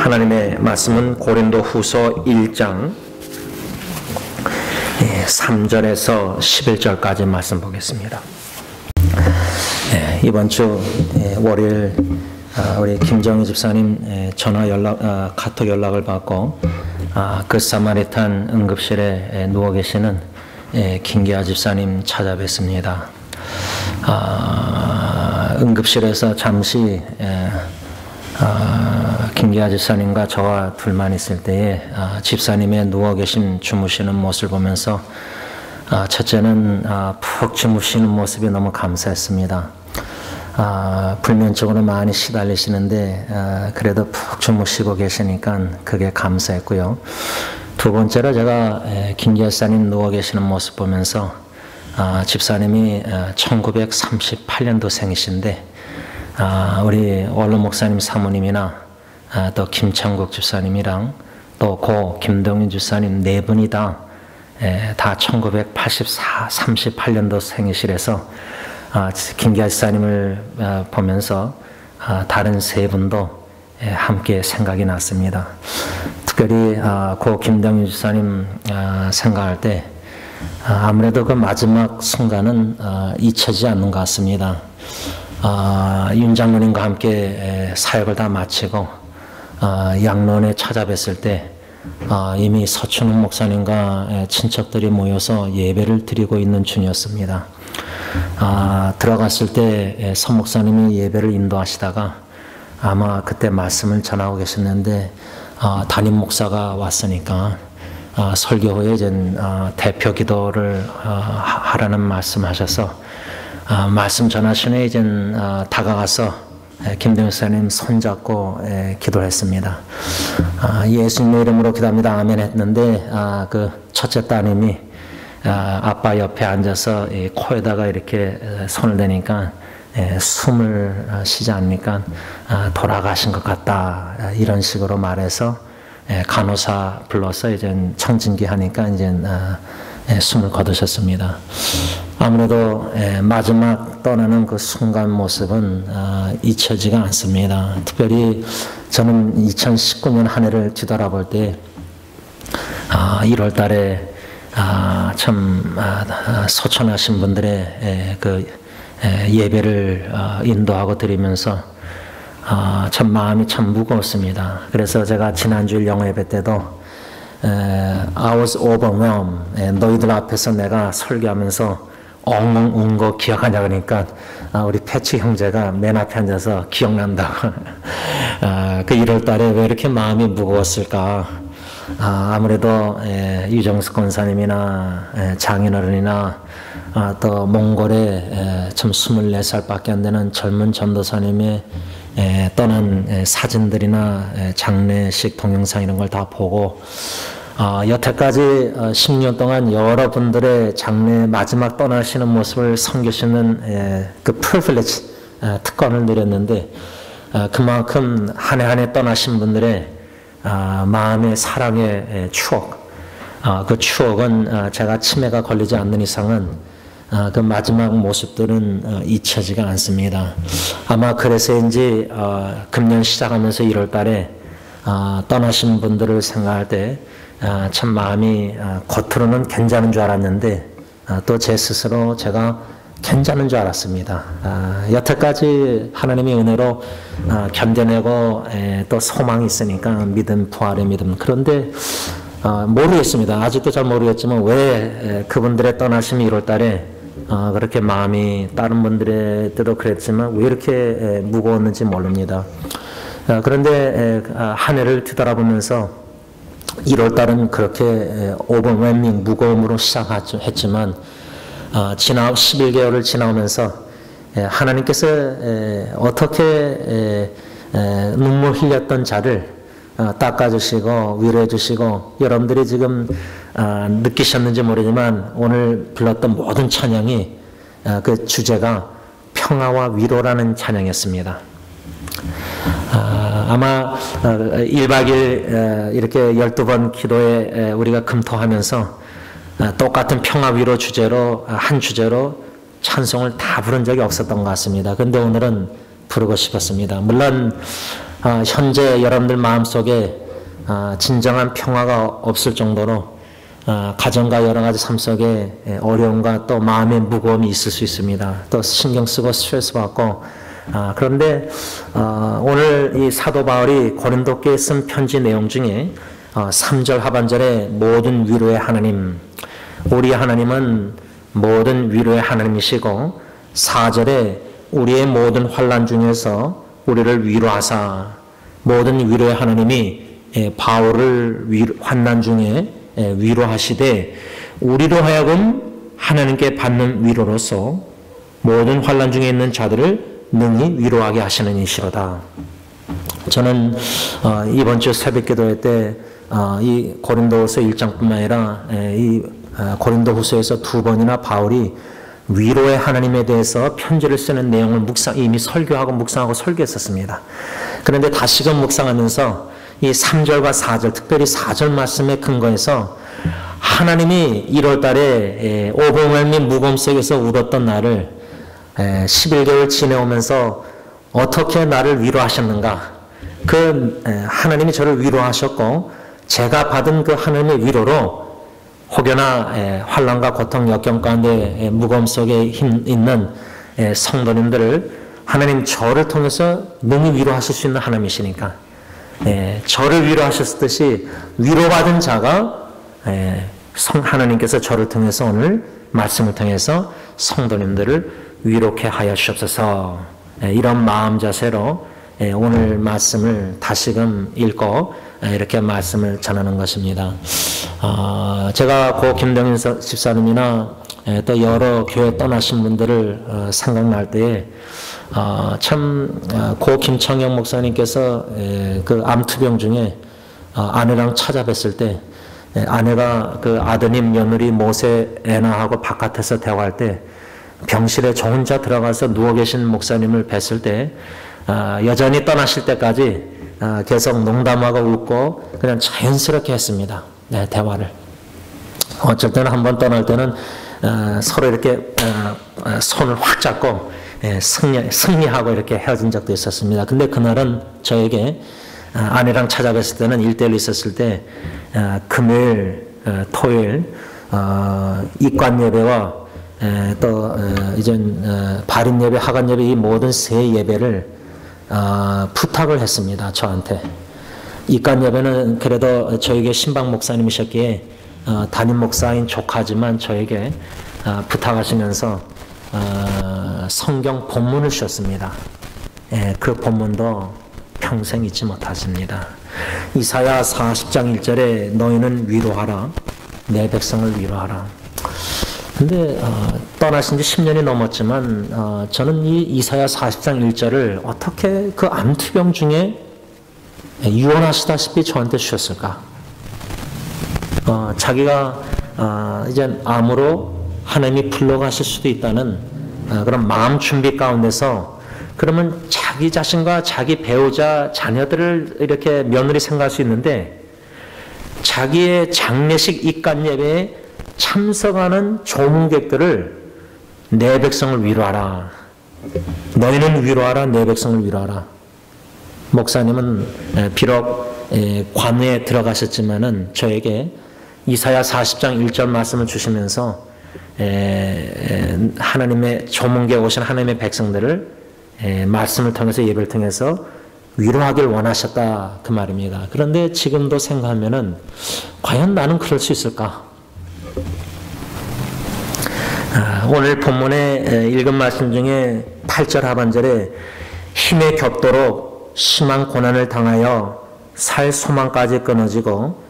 하나님의 말씀은 고린도후서 1장 3절에서 11절까지 말씀 보겠습니다. 이번 주 월요일 우리 김정희 집사님 카톡 연락을 받고 그 사마리탄 응급실에 누워 계시는 김기아 집사님 찾아뵙습니다. 응급실에서 잠시 김기아 집사님과 저와 둘만 있을 때에 집사님의 누워 계신 주무시는 모습을 보면서 첫째는 푹 주무시는 모습이 너무 감사했습니다. 불면증으로 많이 시달리시는데 그래도 푹 주무시고 계시니까 그게 감사했고요. 두 번째로 제가 김기아 집사님 누워 계시는 모습 보면서 집사님이 1938년도 생이신데 우리 원로 목사님 사모님이나 또 김창국 집사님이랑 또 고 김동윤 집사님 네 분이 다 38년도 생이시라서 김기아 집사님을 보면서 다른 세 분도 함께 생각이 났습니다. 특별히 고 김동윤 집사님 생각할 때 아무래도 그 마지막 순간은 잊혀지지 않는 것 같습니다. 윤 장로님과 함께 사역을 다 마치고 양론에 찾아뵀을 때 이미 서춘훈 목사님과 친척들이 모여서 예배를 드리고 있는 중이었습니다. 들어갔을 때 서 목사님이 예배를 인도하시다가 아마 그때 말씀을 전하고 계셨는데 담임 목사가 왔으니까 설교 후에 이제 대표 기도를 하라는 말씀하셔서 말씀 전하시네 이제 다가가서 김동현 목사님 손잡고 기도를 했습니다. 예수님의 이름으로 기도합니다. 아멘 했는데 그 첫째 따님이 아빠 옆에 앉아서 코에다가 이렇게 손을 대니까 숨을 쉬지 않으니까 돌아가신 것 같다 이런 식으로 말해서 간호사 불러서 이제 청진기 하니까 이제 숨을 거두셨습니다. 아무래도 마지막 떠나는 그 순간 모습은 잊혀지가 않습니다. 특별히 저는 2019년 한 해를 뒤돌아볼 때 1월 달에 참 소천하신 분들의 그 예배를 인도하고 드리면서 참 마음이 참 무거웠습니다. 그래서 제가 지난주일 영어 예배 때도 I was overwhelmed. 너희들 앞에서 내가 설교하면서 엉엉 운 거 기억하냐 그러니까 우리 패치 형제가 맨 앞에 앉아서 기억난다고. 그 1월 달에 왜 이렇게 마음이 무거웠을까? 아무래도 유정숙 권사님이나 장인어른이나 또 몽골에 참 24살밖에 안 되는 젊은 전도사님의 떠난 사진들이나 장례식 동영상 이런 걸 다 보고 여태까지 10년 동안 여러분들의 장례 마지막 떠나시는 모습을 섬기시는 그 프리빌리지 특권을 누렸는데 그만큼 한 해 한 해 떠나신 분들의 마음의 사랑의 추억 그 추억은 제가 치매가 걸리지 않는 이상은 그 마지막 모습들은 잊혀지가 않습니다. 아마 그래서인지 금년 시작하면서 1월 달에 떠나신 분들을 생각할 때 참 마음이 겉으로는 괜찮은 줄 알았는데 또 제 스스로 제가 괜찮은 줄 알았습니다. 여태까지 하나님의 은혜로 견뎌내고 또 소망이 있으니까 믿음, 부활의 믿음. 그런데 모르겠습니다. 아직도 잘 모르겠지만 왜 그분들의 떠나심이 1월 달에 그렇게 마음이 다른 분들의 때도 그랬지만 왜 이렇게 무거웠는지 모릅니다. 그런데 한 해를 뒤돌아보면서 1월 달은 그렇게 오버웨밍 무거움으로 시작했지만 지나 11개월을 지나오면서 하나님께서 어떻게 눈물 흘렸던 자를 닦아주시고 위로해주시고 여러분들이 지금 느끼셨는지 모르지만 오늘 불렀던 모든 찬양이 그 주제가 평화와 위로라는 찬양이었습니다. 아마 1박 2일 이렇게 12번 기도에 우리가 금토하면서 똑같은 평화 위로 주제로 한 주제로 찬송을 다 부른 적이 없었던 것 같습니다. 그런데 오늘은 부르고 싶었습니다. 물론 현재 여러분들 마음속에 진정한 평화가 없을 정도로 가정과 여러 가지 삶 속에 어려움과 또 마음의 무거움이 있을 수 있습니다. 또 신경 쓰고 스트레스 받고 그런데 오늘 이 사도 바울이 고린도교에 쓴 편지 내용 중에 3절 하반절에 모든 위로의 하나님, 우리 하나님은 모든 위로의 하나님이시고 4절에 우리의 모든 환난 중에서 우리를 위로하사, 모든 위로의 하나님이 바울을 환난 중에 위로하시되 우리로 하여금 하나님께 받는 위로로서 모든 환난 중에 있는 자들을 능히 위로하게 하시는 이시로다. 저는 이번 주 새벽기도회 때 이 고린도후서 1장뿐만 아니라 이 고린도후서에서 2번이나 바울이 위로의 하나님에 대해서 편지를 쓰는 내용을 이미 설교하고 묵상하고 설교했었습니다. 그런데 다시금 묵상하면서 이 3절과 4절, 특별히 4절 말씀에 근거해서 하나님이 1월 달에 오병이어 무거움 속에서 울었던 나를 11개월 지내오면서 어떻게 나를 위로하셨는가? 그 하나님이 저를 위로하셨고 제가 받은 그 하나님의 위로로 혹여나 환난과 고통, 역경 가운데 무거움 속에 있는 성도님들을 하나님 저를 통해서 능히 위로하실 수 있는 하나님이시니까 저를 위로하셨듯이 위로받은 자가 하나님께서 저를 통해서 오늘 말씀을 통해서 성도님들을 위로케 하여 주옵소서. 이런 마음 자세로 오늘 말씀을 다시금 읽고 이렇게 말씀을 전하는 것입니다. 제가 고 김동인 집사님이나 또 여러 교회 떠나신 분들을 생각날 때에 참 고 김창영 목사님께서 그 암투병 중에 아내랑 찾아뵀을 때 아내가 그 아드님 며느리 모세 애나하고 바깥에서 대화할 때 병실에 저 혼자 들어가서 누워 계신 목사님을 뵀을 때 여전히 떠나실 때까지 계속 농담하고 웃고 그냥 자연스럽게 했습니다. 대화를. 어쩔 때는 한번 떠날 때는 서로 이렇게 손을 확 잡고 승리하고 이렇게 헤어진 적도 있었습니다. 근데 그날은 저에게 아내랑 찾아뵀을 때는 1:1 있었을 때 금요일, 토요일 입관 예배와 또 이젠 발인 예배, 하간 예배 이 모든 세 예배를 부탁을 했습니다. 저한테. 입관 예배는 그래도 저에게 신방 목사님이셨기에 담임 목사인 조카지만 저에게 부탁하시면서 성경 본문을 주셨습니다. 그 본문도 평생 잊지 못하십니다. 이사야 40장 1절에 너희는 위로하라, 내 백성을 위로하라. 근데 떠나신 지 10년이 넘었지만 저는 이 이사야 40장 1절을 어떻게 그 암투병 중에 유언하시다시피 저한테 주셨을까? 자기가 이제 암으로 하나님이 불러가실 수도 있다는 그런 마음 준비 가운데서 그러면 자기 자신과 자기 배우자, 자녀들을 이렇게 며느리 생각할 수 있는데 자기의 장례식 입관 예배에 참석하는 조문객들을 내 백성을 위로하라. 너희는 위로하라. 내 백성을 위로하라. 목사님은 비록 관에 들어가셨지만은 저에게 이사야 40장 1절 말씀을 주시면서 하나님의 조문객 오신 하나님의 백성들을 말씀을 통해서 예배를 통해서 위로하길 원하셨다 그 말입니다. 그런데 지금도 생각하면은 과연 나는 그럴 수 있을까? 오늘 본문에 읽은 말씀 중에 8절 하반절에 힘에 겹도록 심한 고난을 당하여 살 소망까지 끊어지고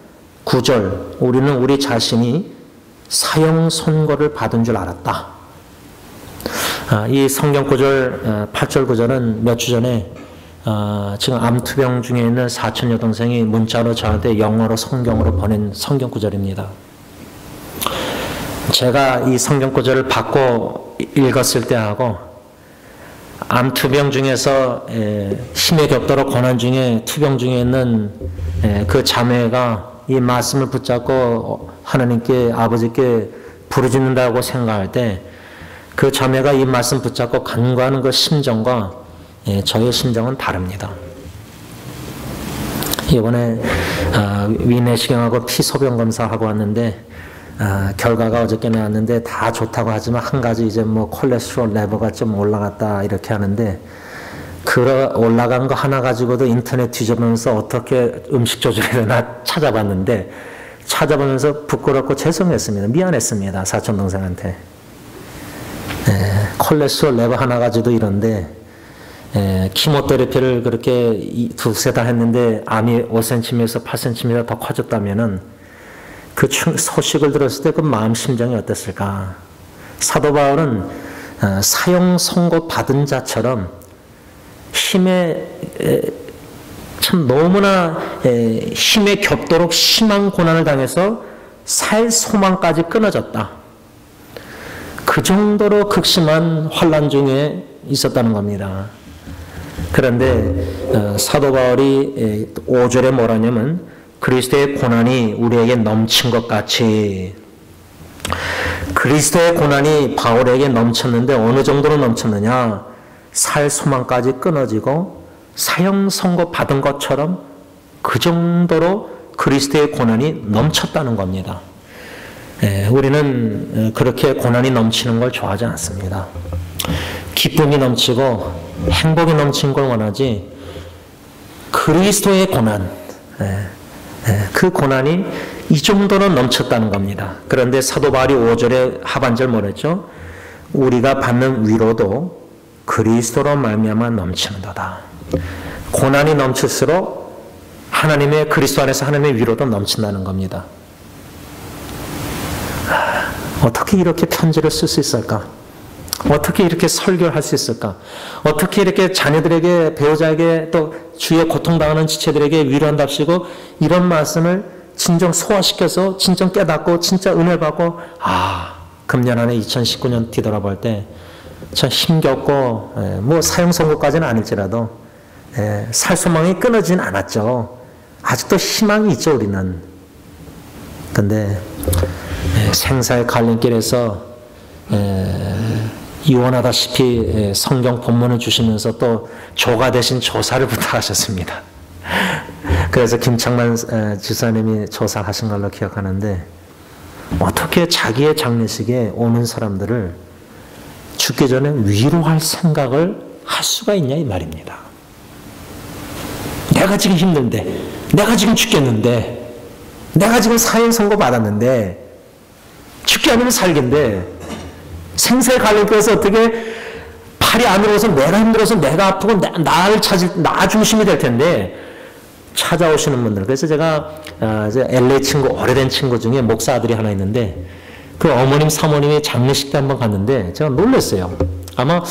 9절 우리는 우리 자신이 사형 선고를 받은 줄 알았다. 이 성경 구절 8절 구절은 몇 주 전에 지금 암투병 중에 있는 사촌 여동생이 문자로 저한테 영어로 성경으로 보낸 성경 구절입니다. 제가 이 성경 구절을 받고 읽었을 때하고 암투병 중에서 힘에 겹도록 고난 중에 투병 중에 있는 그 자매가 이 말씀을 붙잡고 하나님께 아버지께 부르짖는다고 생각할 때 그 자매가 이 말씀 붙잡고 간구하는 그 심정과 저의 심정은 다릅니다. 이번에 위내시경하고 피소변 검사하고 왔는데 결과가 어저께 나왔는데 다 좋다고 하지만 한 가지 이제 뭐 콜레스테롤 레벨가 좀 올라갔다 이렇게 하는데 그 올라간 거 하나 가지고도 인터넷 뒤져보면서 어떻게 음식 조절해야 되나 찾아봤는데 찾아보면서 부끄럽고 죄송했습니다. 미안했습니다. 사촌 동생한테. 콜레스테롤 레벨 하나 가지고도 이런데 키모테라피를 그렇게 두세 달 했는데 암이 5cm에서 8cm 더 커졌다면은 그 소식을 들었을 때 그 마음 심정이 어땠을까? 사도 바울은 사형 선고 받은 자처럼 힘에 참 너무나 힘에 겹도록 심한 고난을 당해서 살 소망까지 끊어졌다. 그 정도로 극심한 환난 중에 있었다는 겁니다. 그런데 사도 바울이 5절에 뭐라냐면 그리스도의 고난이 우리에게 넘친 것 같이 그리스도의 고난이 바울에게 넘쳤는데 어느 정도로 넘쳤느냐 살 소망까지 끊어지고 사형 선고 받은 것처럼 그 정도로 그리스도의 고난이 넘쳤다는 겁니다. 우리는 그렇게 고난이 넘치는 걸 좋아하지 않습니다. 기쁨이 넘치고 행복이 넘치는 걸 원하지 그리스도의 고난 그 고난이 이 정도는 넘쳤다는 겁니다. 그런데 사도 바울이 5절의 하반절 뭐랬죠? 우리가 받는 위로도 그리스도로 말미암아 넘치는도다. 고난이 넘칠수록 하나님의 그리스도 안에서 하나님의 위로도 넘친다는 겁니다. 어떻게 이렇게 편지를 쓸 수 있을까? 어떻게 이렇게 설교를 할 수 있을까? 어떻게 이렇게 자녀들에게, 배우자에게, 또 주위에 고통당하는 지체들에게 위로한답시고 이런 말씀을 진정 소화시켜서 진정 깨닫고 진짜 은혜 받고 금년 안에 2019년 뒤돌아볼 때 참 힘겹고 뭐 사형 선고까지는 아닐지라도 살 소망이 끊어지진 않았죠. 아직도 희망이 있죠, 우리는. 근데 생사의 갈림길에서 이원하다시피 성경 본문을 주시면서 또 조가 대신 조사를 부탁하셨습니다. 그래서 김창만 지사님이 조사하신 걸로 기억하는데 어떻게 자기의 장례식에 오는 사람들을 죽기 전에 위로할 생각을 할 수가 있냐 이 말입니다. 내가 지금 힘든데, 내가 지금 죽겠는데, 내가 지금 사형 선고 받았는데 죽기 아니면 살긴데 생사의 갈림길에서 어떻게 팔이 안 들어서 내가 힘들어서 내가 아프고 나를 찾을 나 중심이 될 텐데 찾아오시는 분들. 그래서 제가 LA 친구, 오래된 친구 중에 목사 아들이 하나 있는데 그 어머님 사모님이 장례식 때 한번 갔는데 제가 놀랐어요. 아마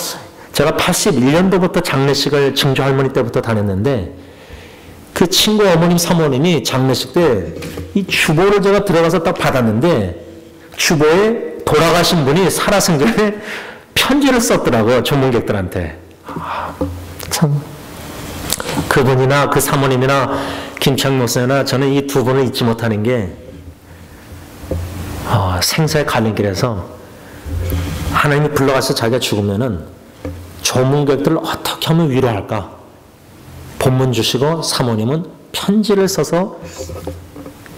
제가 81년도부터 장례식을 증조 할머니 때부터 다녔는데 그 친구 어머님 사모님이 장례식 때 이 주보를 제가 들어가서 딱 받았는데 주보에 돌아가신 분이 살아생전에 편지를 썼더라고요. 전문객들한테. 참 그분이나 그 사모님이나 김창 목사나 저는 이 두 분을 잊지 못하는 게 생사의 갈림길에서 하나님이 불러가서 자기가 죽으면은 조문객들을 어떻게 하면 위로할까? 본문 주시고 사모님은 편지를 써서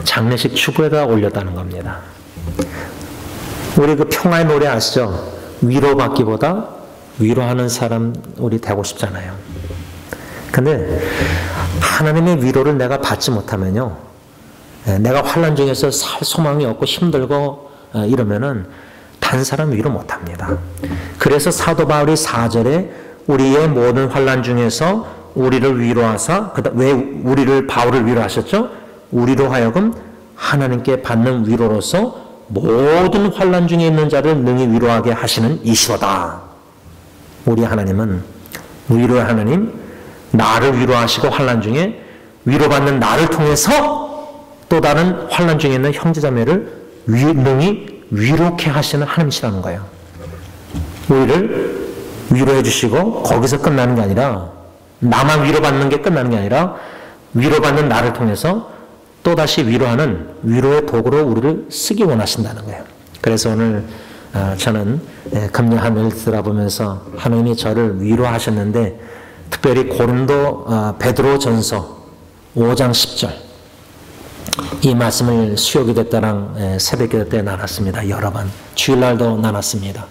장례식 주보에다 올렸다는 겁니다. 우리 그 평화의 노래 아시죠? 위로받기보다 위로하는 사람 우리 되고 싶잖아요. 근데 하나님의 위로를 내가 받지 못하면요, 내가 환난 중에서 살 소망이 없고 힘들고 이러면은 다른 사람 위로 못합니다. 그래서 사도 바울이 4절에 우리의 모든 환난 중에서 우리를 위로하사, 왜 우리를 바울을 위로하셨죠? 우리로 하여금 하나님께 받는 위로로서 모든 환난 중에 있는 자를 능히 위로하게 하시는 이시로다. 우리 하나님은 위로의 하나님, 나를 위로하시고 환난 중에 위로받는 나를 통해서 또 다른 환난 중에 있는 형제자매를 능히 위로케 하시는 하나님이시라는 거예요. 우리를 위로해 주시고 거기서 끝나는 게 아니라, 나만 위로받는 게 끝나는 게 아니라 위로받는 나를 통해서 또다시 위로하는 위로의 도구로 우리를 쓰기 원하신다는 거예요. 그래서 오늘 저는 금년 한 해를 돌아보면서 하나님이 저를 위로하셨는데, 특별히 고린도 베드로 전서 5장 10절. 이 말씀을 수요기도 때랑 새벽기도 때 나눴습니다. 여러 번. 주일날도 나눴습니다.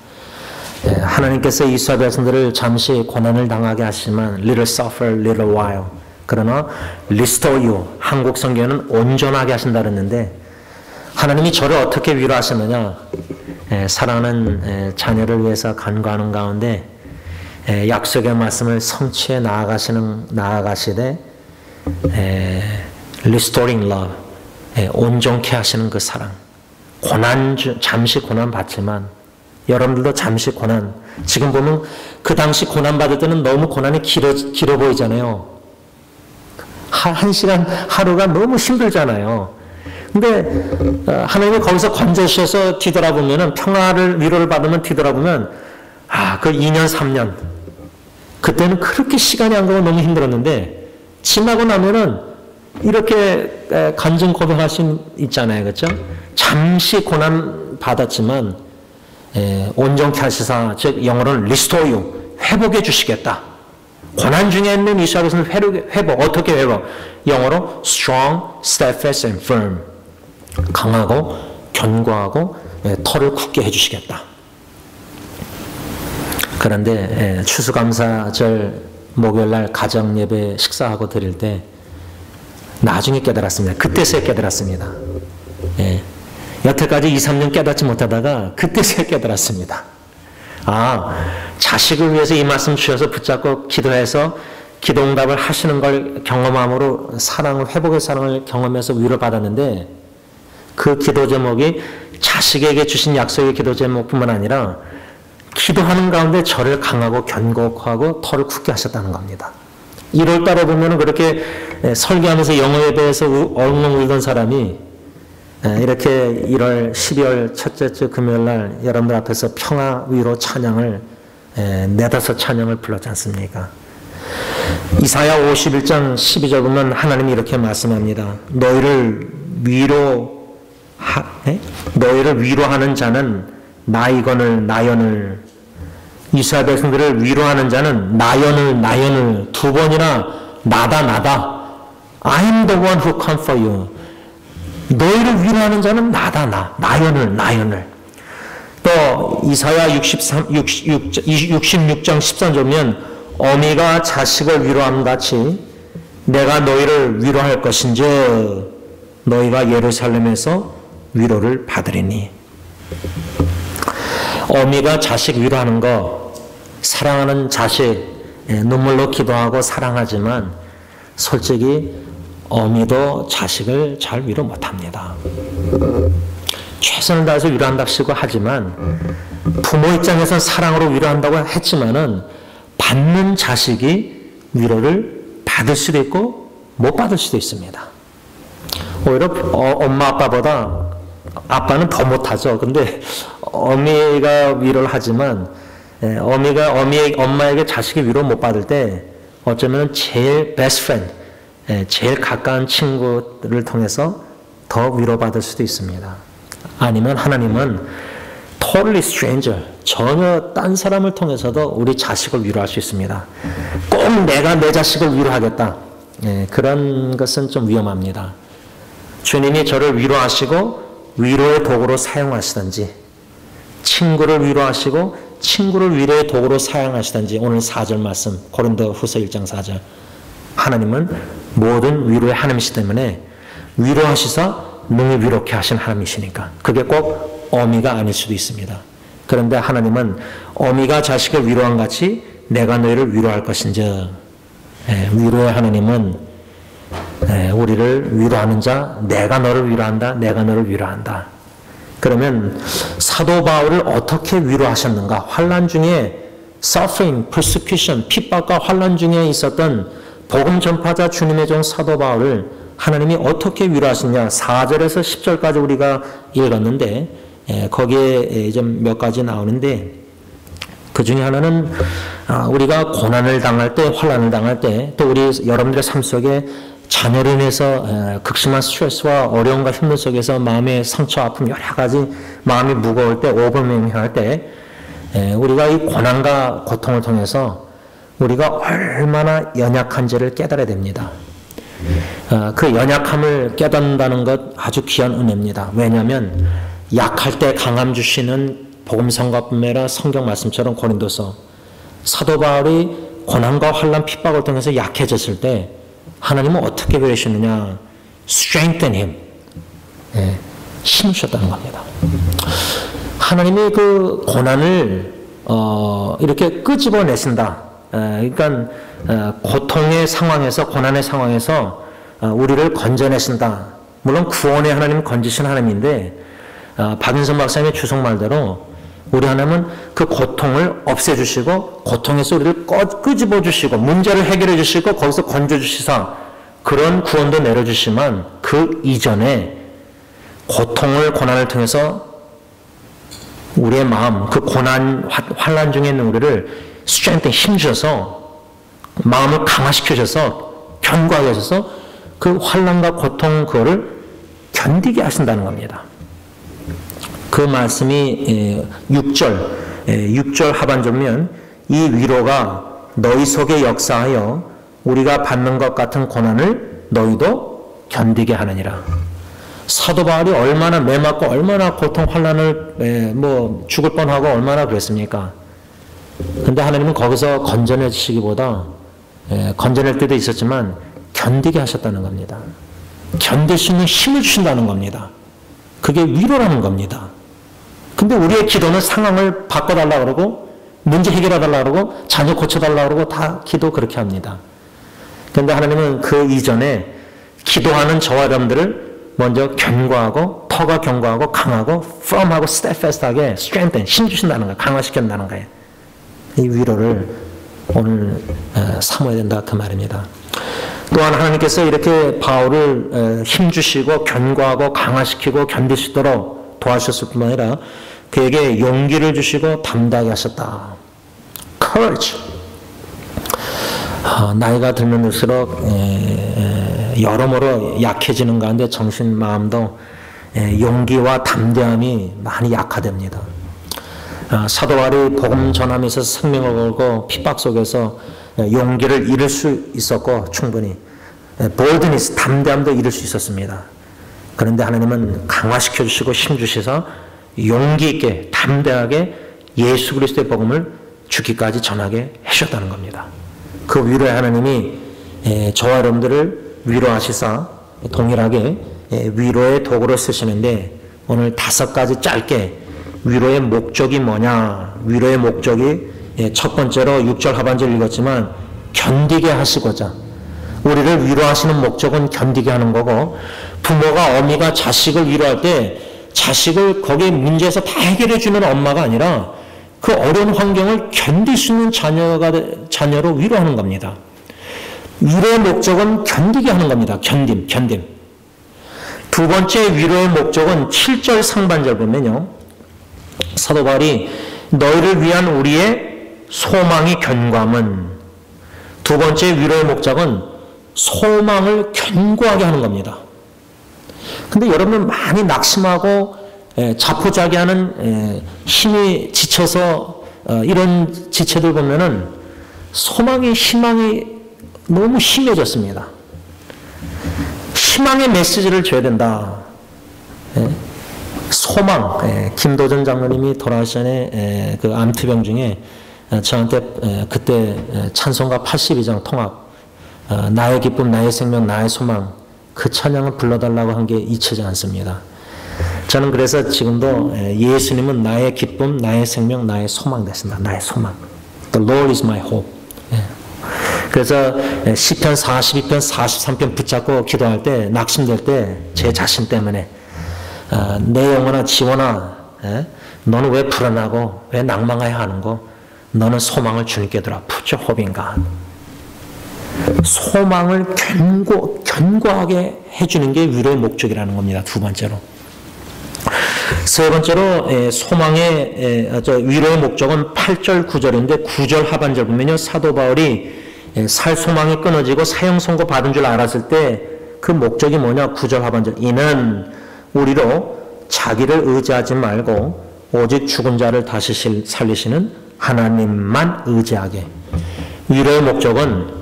하나님께서 이스라엘 백성들을 잠시 고난을 당하게 하시지만 little suffer, little while. 그러나 restore you. 한국 성경에는 온전하게 하신다 그랬는데 하나님이 저를 어떻게 위로하시느냐. 사랑하는 자녀를 위해서 간구하는 가운데 약속의 말씀을 성취해 나아가시되 restoring love. 온전케 하시는 그 사랑. 잠시 고난 받지만 여러분들도 잠시 고난, 지금 보면 그 당시 고난 받을 때는 너무 고난이 길어 보이잖아요. 한 시간, 하루가 너무 힘들잖아요. 근데 하나님이 거기서 건져주셔서 뒤돌아보면은 평화를, 위로를 받으면 뒤돌아보면 그 2년, 3년 그때는 그렇게 시간이 안 가고 너무 힘들었는데 지나고 나면은 이렇게 간증 고백하신 있잖아요. 그렇죠? 잠시 고난 받았지만 온전케 하시사, 즉 영어로는 restore you, 회복해 주시겠다. 고난 중에 있는 이스라엘 백성을 회복, 어떻게 회복? 영어로 strong, steadfast and firm. 강하고 견고하고 털을 굳게 해주시겠다. 그런데 추수감사절 목요일날 가정예배 식사하고 드릴 때 나중에 깨달았습니다. 그때서야 깨달았습니다. 여태까지 2, 3년 깨닫지 못하다가 그때서야 깨달았습니다. 자식을 위해서 이 말씀 주셔서 붙잡고 기도해서 기도응답을 하시는 걸 경험함으로 회복의 사랑을 경험해서 위로받았는데 그 기도 제목이 자식에게 주신 약속의 기도 제목뿐만 아니라 기도하는 가운데 저를 강하고 견고하고 털을 굳게 하셨다는 겁니다. 1월달에 보면 그렇게 설교하면서 영어 예배에서 엉엉 울던 사람이 이렇게 1월, 12월 첫째 주 금요일날 여러분들 앞에서 평화 위로 찬양을 4-5 찬양을 불렀지 않습니까? 이사야 51장 12절 보면 하나님이 이렇게 말씀합니다. 너희를 위로하는 자는 나연을 이스라엘 백성들을 위로하는 자는 나연을 2번이나 나다 I'm the one who come for you. 너희를 위로하는 자는 나연을 또 이사야 66장 13절 보면 어미가 자식을 위로함 같이 내가 너희를 위로할 것인지 너희가 예루살렘에서 위로를 받으리니. 어미가 자식 위로하는 거, 사랑하는 자식 눈물로 기도하고 사랑하지만 솔직히 어미도 자식을 잘 위로 못합니다. 최선을 다해서 위로한답시고 하지만 부모 입장에서는 사랑으로 위로한다고 했지만은 받는 자식이 위로를 받을 수도 있고 못 받을 수도 있습니다. 오히려 엄마 아빠보다 아빠는 더 못하죠. 근데 어미가 위로를 하지만 엄마에게 자식이 위로 못 받을 때 어쩌면 제일 베스트 프렌드, 제일 가까운 친구를 통해서 더 위로받을 수도 있습니다. 아니면 하나님은 totally stranger, 전혀 딴 사람을 통해서도 우리 자식을 위로할 수 있습니다. 꼭 내가 내 자식을 위로하겠다. 그런 것은 좀 위험합니다. 주님이 저를 위로하시고 위로의 도구로 사용하시든지 친구를 위로하시고 친구를 위로의 도구로 사용하시든지 오늘 4절 말씀 고린도후서 1장 4절 하나님은 모든 위로의 하나님이시기 때문에 위로하시사 능히 위로케 하신 하나님이시니까 그게 꼭 어미가 아닐 수도 있습니다. 그런데 하나님은 어미가 자식을 위로한 같이 내가 너희를 위로할 것인즉 위로의 하나님은 우리를 위로하는 자, 내가 너를 위로한다, 내가 너를 위로한다. 그러면 사도 바울을 어떻게 위로하셨는가? 환난 중에 suffering, persecution, 핍박과 환난 중에 있었던 복음 전파자 주님의 종 사도 바울을 하나님이 어떻게 위로하시냐? 4절에서 10절까지 우리가 읽었는데 거기에 좀 몇 가지 나오는데 그 중에 하나는 우리가 고난을 당할 때, 환난을 당할 때, 또 우리 여러분들의 삶 속에 자녀로 인해서 극심한 스트레스와 어려움과 힘든 속에서 마음의 상처, 아픔 여러 가지 마음이 무거울 때, 오버웨밍할 때 우리가 이 고난과 고통을 통해서 우리가 얼마나 연약한지를 깨달아야 됩니다. 그 연약함을 깨닫는다는 것 아주 귀한 은혜입니다. 왜냐하면 약할 때 강함 주시는 복음성가뿐매라 성경 말씀처럼 고린도서 사도 바울이 고난과 환난 핍박을 통해서 약해졌을 때 하나님은 어떻게 그러시느냐? strengthen him. 힘을 주셨다는 겁니다. 하나님이 그 고난을 이렇게 끄집어내신다. 그러니까 고통의 상황에서 고난의 상황에서 우리를 건져내신다. 물론 구원의 하나님은 건지신 하나님인데 박인선 박사님의 주석 말대로 우리 하나님은 그 고통을 없애주시고 고통에서 우리를 끄집어주시고 문제를 해결해주시고 거기서 건져주시사 그런 구원도 내려주시지만 그 이전에 고통을 고난을 통해서 우리의 마음 그 고난 환난 중에 있는 우리를 strengthen 힘주셔서 마음을 강화시켜줘서 견고하게 하셔서 그 환난과 고통 그거를 견디게 하신다는 겁니다. 그 말씀이 6절 하반절 보면 이 위로가 너희 속에 역사하여 우리가 받는 것 같은 고난을 너희도 견디게 하느니라. 사도 바울이 얼마나 매맞고 얼마나 고통 환난을 죽을 뻔하고 얼마나 그랬습니까? 근데 하나님은 거기서 건져내 주시기보다 건져낼 때도 있었지만 견디게 하셨다는 겁니다. 견딜 수 있는 힘을 주신다는 겁니다. 그게 위로라는 겁니다. 근데 우리의 기도는 상황을 바꿔달라고 그러고 문제 해결해달라고 그러고 자녀 고쳐달라고 그러고 다 기도 그렇게 합니다. 그런데 하나님은 그 이전에 기도하는 저와 여러분들을 먼저 견고하고 터가 견고하고 강하고 firm하고 steadfast하게 strengthen 힘 주신다는 거예요. 강화시킨다는 거예요. 이 위로를 오늘 삼아야 된다 그 말입니다. 또한 하나님께서 이렇게 바울을 힘 주시고 견고하고 강화시키고 견딜 수 있도록 도와주셨을 뿐만 아니라 그에게 용기를 주시고 담대하게 하셨다. courage. 나이가 들면 들수록 여러모로 약해지는 가운데 정신 마음도 용기와 담대함이 많이 약화됩니다. 사도 바울이 복음 전함에 있어서 생명을 걸고 핍박 속에서 용기를 잃을 수 있었고 충분히 boldness, 담대함도 잃을 수 있었습니다. 그런데 하나님은 강화시켜 주시고 힘 주셔서 용기 있게 담대하게 예수 그리스도의 복음을 죽기까지 전하게 해주셨다는 겁니다. 그 위로의 하나님이 저와 여러분들을 위로하시사 동일하게 위로의 도구를 쓰시는데 오늘 5가지 짧게 위로의 목적이 뭐냐? 위로의 목적이 첫 번째로 6절 하반절 읽었지만 견디게 하시고자 우리를 위로하시는 목적은 견디게 하는 거고 부모가 어미가 자식을 위로할 때 자식을 거기에 문제에서 다 해결해 주는 엄마가 아니라 그 어려운 환경을 견딜 수 있는 자녀로 위로하는 겁니다. 위로의 목적은 견디게 하는 겁니다. 견딤. 두 번째 위로의 목적은 7절 상반절 보면요. 사도 바울이 너희를 위한 우리의 소망이 견고함은 두 번째 위로의 목적은 소망을 견고하게 하는 겁니다. 근데 여러분 많이 낙심하고 자포자기하는 힘이 지쳐서 이런 지체들 보면은 희망이 너무 심해졌습니다. 희망의 메시지를 줘야 된다. 소망. 김도전 장로님이 돌아가시기 전에 그 암투병 중에 저한테 그때 찬송가 82장 통합 나의 기쁨, 나의 생명, 나의 소망 그 찬양을 불러달라고 한 게 잊히지 않습니다. 저는 그래서 지금도 예수님은 나의 기쁨, 나의 생명, 나의 소망 됐습니다. 나의 소망. The Lord is my hope. 그래서 시편 42편, 43편 붙잡고 기도할 때 낙심될 때 제 자신 때문에 내 영혼아 지원아 너는 왜 불안하고 왜 낭망해야 하는고 너는 소망을 주님께 두라. Put your hope in God. 소망을 견고하게 해주는 게 위로의 목적이라는 겁니다. 두 번째로. 세 번째로 소망의 위로의 목적은 8절 9절인데 9절 하반절 보면요. 사도 바울이 살 소망이 끊어지고 사형 선고 받은 줄 알았을 때 그 목적이 뭐냐. 9절 하반절. 이는 우리로 자기를 의지하지 말고 오직 죽은 자를 다시 살리시는 하나님만 의지하게. 위로의 목적은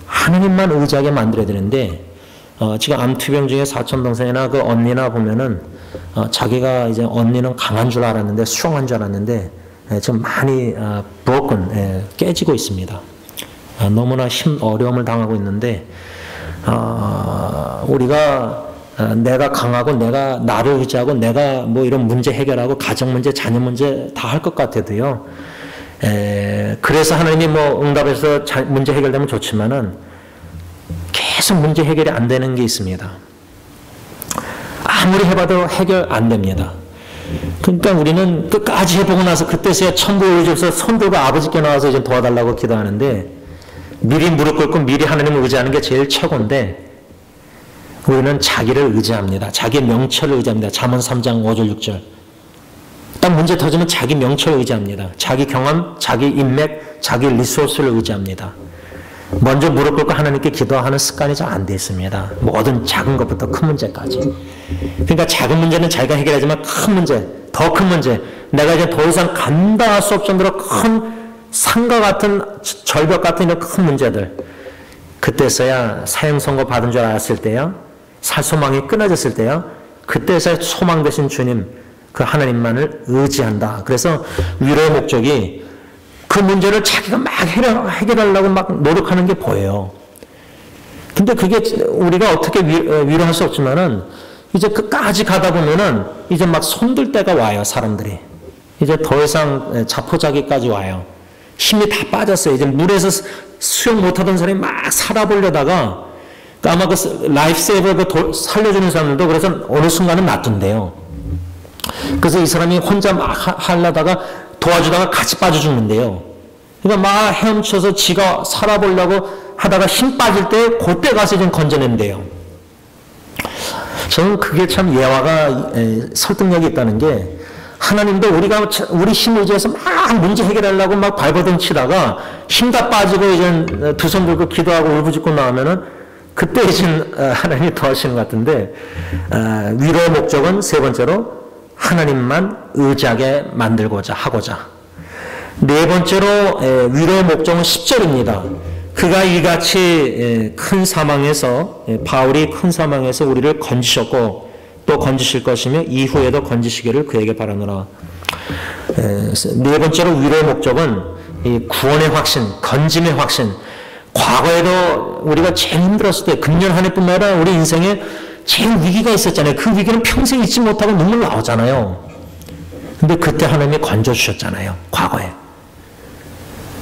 하나님만 의지하게 만들어야 되는데 지금 암투병 중에 사촌동생이나 그 언니나 보면은 자기가 이제 언니는 강한 줄 알았는데 수영한 줄 알았는데 지금 많이 broken, 깨지고 있습니다. 너무나 어려움을 당하고 있는데 우리가 내가 강하고 내가 나를 의지하고 내가 뭐 이런 문제 해결하고 가정 문제, 자녀 문제 다 할 것 같아도요. 그래서 하나님이 뭐 응답해서 문제 해결되면 좋지만은 계속 문제 해결이 안 되는 게 있습니다. 아무리 해봐도 해결 안 됩니다. 그러니까 우리는 끝까지 해보고 나서 그때서야 천국에 의지해서 손 들고 아버지께 나와서 이제 도와달라고 기도하는데 미리 무릎 꿇고 미리 하나님을 의지하는 게 제일 최고인데 우리는 자기를 의지합니다. 자기 명철을 의지합니다. 잠언 3장 5절 6절. 딱 문제 터지면 자기 명철을 의지합니다. 자기 경험, 자기 인맥, 자기 리소스를 의지합니다. 먼저 무릎 꿇고 하나님께 기도하는 습관이 잘 안 돼 있습니다. 뭐든 작은 것부터 큰 문제까지. 그러니까 작은 문제는 자기가 해결하지만 큰 문제, 더 큰 문제, 내가 이제 더 이상 감당할 수 없을 정도로 큰 산과 같은 절벽 같은 이런 큰 문제들, 그때서야 사형 선고 받은 줄 알았을 때요, 살 소망이 끊어졌을 때요, 그때서야 소망 되신 주님, 그 하나님만을 의지한다. 그래서 위로의 목적이 그 문제를 자기가 막 해결하려고 막 노력하는 게 보여요. 근데 그게 우리가 어떻게 위로할 수 없지만은 이제 끝까지 가다 보면은 이제 막 손들 때가 와요, 사람들이. 이제 더 이상 자포자기까지 와요. 힘이 다 빠졌어요. 이제 물에서 수영 못하던 사람이 막 살아보려다가 아마 그 라이프 세이버 살려주는 사람들도 그래서 어느 순간은 놔둔대요. 그래서 이 사람이 혼자 막 하려다가 도와주다가 같이 빠져 죽는데요. 그러니까 막 헤엄쳐서 지가 살아보려고 하다가 힘 빠질 때 그때 가서 좀 건져낸대요. 저는 그게 참 예화가 설득력이 있다는 게 하나님도 우리 힘을 의지해서 막 문제 해결하려고 막 발버둥 치다가 힘 다 빠지고 이제 두 손 들고 기도하고 울부짖고 나오면은 그때 이제 하나님이 도와주시는 것 같은데 위로의 목적은 세 번째로 하나님만 의지하게 만들고자 하고자. 네 번째로 위로의 목적은 10절입니다. 그가 이같이 큰 사망에서 바울이 큰 사망에서 우리를 건지셨고 또 건지실 것이며 이후에도 건지시기를 그에게 바라노라. 네 번째로 위로의 목적은 이 구원의 확신, 건짐의 확신. 과거에도 우리가 제일 힘들었을 때 금년 한 해뿐만 아니라 우리 인생에 제일 위기가 있었잖아요. 그 위기는 평생 잊지 못하고 눈물 나오잖아요. 근데 그때 하나님이 건져주셨잖아요. 과거에.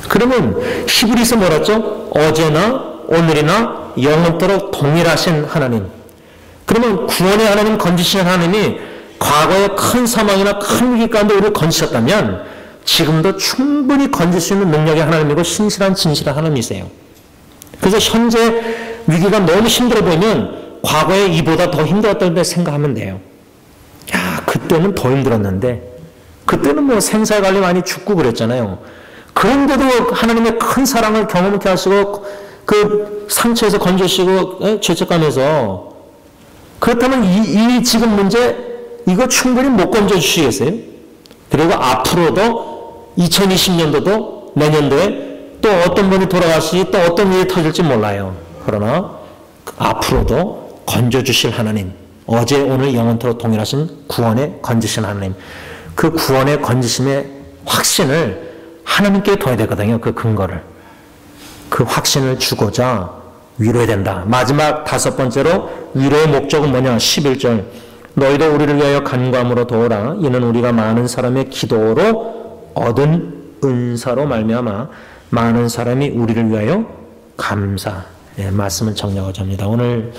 그러면 히브리서 뭐랬죠? 어제나 오늘이나 영원토록 동일하신 하나님. 그러면 구원의 하나님, 건지시는 하나님이 과거에 큰 사망이나 큰 위기 가운데 우리를 건지셨다면 지금도 충분히 건질 수 있는 능력의 하나님이고 신실한 진실한 하나님이세요. 그래서 현재 위기가 너무 힘들어 보이면 과거에 이보다 더 힘들었던 데 생각하면 돼요. 야, 그때는 더 힘들었는데 그때는 뭐 생사의 관리 많이 죽고 그랬잖아요. 그런데도 하나님의 큰 사랑을 경험케 하시고 그 상처에서 건져주시고 죄책감에서 그렇다면 이 지금 문제 이거 충분히 못 건져주시겠어요? 그리고 앞으로도 2020년도도 내년도에 또 어떤 분이 돌아가시지 또 어떤 일이 터질지 몰라요. 그러나 앞으로도 건져주실 하나님, 어제 오늘 영원토록 동일하신 구원에 건지신 하나님, 그 구원의 건지심의 확신을 하나님께 둬야 되거든요. 그 근거를. 그 확신을 주고자 위로해야 된다. 마지막 다섯 번째로 위로의 목적은 뭐냐? 11절. 너희도 우리를 위하여 간구함으로 도우라. 이는 우리가 많은 사람의 기도로 얻은 은사로 말미암아 많은 사람이 우리를 위하여 감사. 말씀을 정리하고자 합니다. 오늘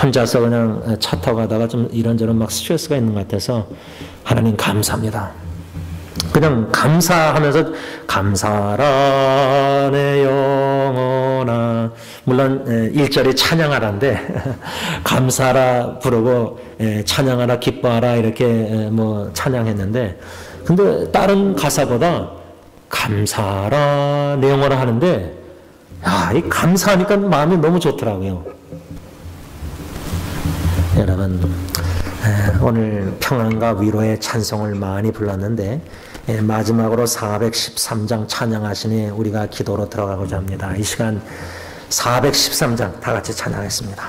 혼자서 그냥 차 타고 가다가 좀 이런저런 막 스트레스가 있는 것 같아서 하나님 감사합니다. 그냥 감사하면서 감사라 내 영혼아, 물론 1절이 찬양하라인데 감사라 부르고 찬양하라 기뻐하라 이렇게 뭐 찬양했는데 근데 다른 가사보다 감사라 내 영혼아 하는데 야, 이 감사하니까 마음이 너무 좋더라고요. 여러분 오늘 평안과 위로의 찬송을 많이 불렀는데 마지막으로 413장 찬양하시니 우리가 기도로 들어가고자 합니다. 이 시간 413장 다 같이 찬양하겠습니다.